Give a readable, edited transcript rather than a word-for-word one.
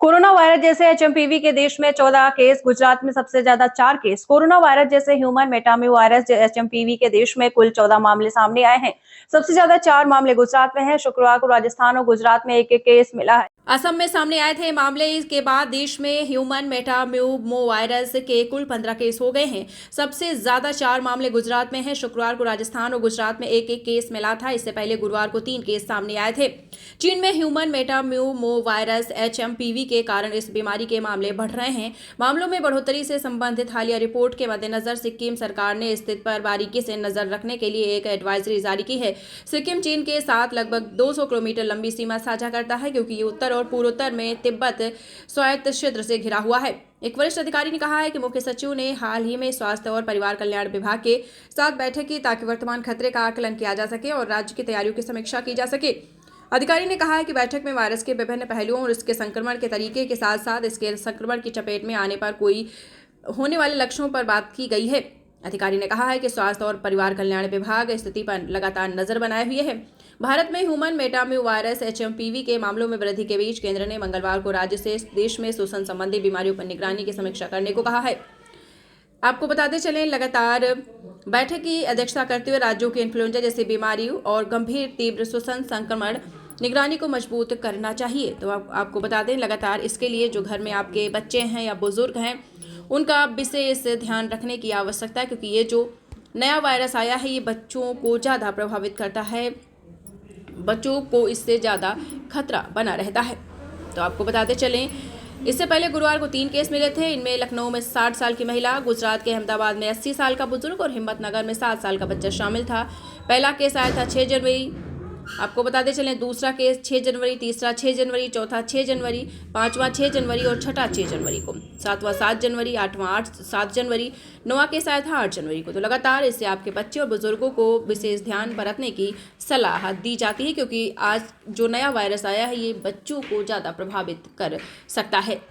Corona virus जैसे HMPV के देश में 14 केस, गुजरात में सबसे ज्यादा 4 केस। कोरोना वायरस जैसे ह्यूमन मेटाम्यू वायरस एचएमपीवी के देश में कुल 14 मामले सामने आए हैं। सबसे ज्यादा 4 मामले गुजरात में हैं। शुक्रवार को राजस्थान और गुजरात में एक-एक केस मिला है। असम में सामने आए थे मामले के बाद देश में ह्यूमन मेटाम्यूमो वायरस के कुल 15 केस हो गए हैं। सबसे ज्यादा 4 मामले गुजरात में हैं। शुक्रवार को राजस्थान और गुजरात में एक-एक केस मिला था। इससे पहले गुरुवार को 3 केस सामने आए थे। चीन में ह्यूमन मेटाम्यूमो वायरस एचएमपीवी के कारण इस बीमारी के मामले बढ़ रहे हैं। मामलों में बढ़ोतरी से संबंधित हालिया रिपोर्ट के मद्देनजर सिक्किम सरकार ने स्थिति पर बारीकी से नजर रखने के लिए एक एडवाइजरी जारी की है। सिक्किम चीन के साथ लगभग 200 किलोमीटर लंबी सीमा साझा करता है, क्योंकि ये उत्तर और पूर्वोत्तर में तिब्बत स्वायत्त क्षेत्र से घिरा हुआ है। एक वरिष्ठ अधिकारी ने कहा है कि मुख्य सचिव ने हाल ही में स्वास्थ्य और परिवार कल्याण विभाग के साथ बैठक की, ताकि वर्तमान खतरे का आकलन किया जा सके और राज्य की तैयारियों की समीक्षा की जा सके। अधिकारी ने कहा है कि बैठक में वायरस के विभिन्न पहलुओं और इसके संक्रमण के तरीके के साथ साथ इसके संक्रमण की चपेट में आने पर कोई होने वाले लक्षणों पर बात की गई है। अधिकारी ने कहा है कि स्वास्थ्य और परिवार कल्याण विभाग स्थिति पर लगातार नजर बनाए हुए है। भारत में ह्यूमन मेटाम्यू वायरस एचएमपीवी के मामलों में वृद्धि के बीच केंद्र ने मंगलवार को राज्य से देश में श्वसन संबंधी बीमारियों पर निगरानी की समीक्षा करने को कहा है। आपको बताते चलें, लगातार बैठक की अध्यक्षता करते हुए राज्यों की इन्फ्लुएंजा जैसी बीमारियों और गंभीर तीव्र श्वसन संक्रमण निगरानी को मजबूत करना चाहिए। तो आपको बता दें, लगातार इसके लिए जो घर में आपके बच्चे हैं या बुजुर्ग हैं, उनका विशेष ध्यान रखने की आवश्यकता है, क्योंकि ये जो नया वायरस आया है ये बच्चों को ज़्यादा प्रभावित करता है। बच्चों को इससे ज़्यादा खतरा बना रहता है। तो आपको बताते चलें, इससे पहले गुरुवार को 3 केस मिले थे। इनमें लखनऊ में 60 साल की महिला, गुजरात के अहमदाबाद में 80 साल का बुजुर्ग और हिम्मतनगर में 7 साल का बच्चा शामिल था। पहला केस आया था 6 जनवरी। आपको बताते चलें, दूसरा केस 6 जनवरी, तीसरा 6 जनवरी, चौथा 6 जनवरी, पांचवा 6 जनवरी और छठा 6 जनवरी को, सातवां 7 जनवरी, आठवां 7 जनवरी, नौवां केस आया था 8 जनवरी को। तो लगातार इससे आपके बच्चे और बुजुर्गों को विशेष ध्यान बरतने की सलाह दी जाती है, क्योंकि आज जो नया वायरस आया है ये बच्चों को ज़्यादा प्रभावित कर सकता है।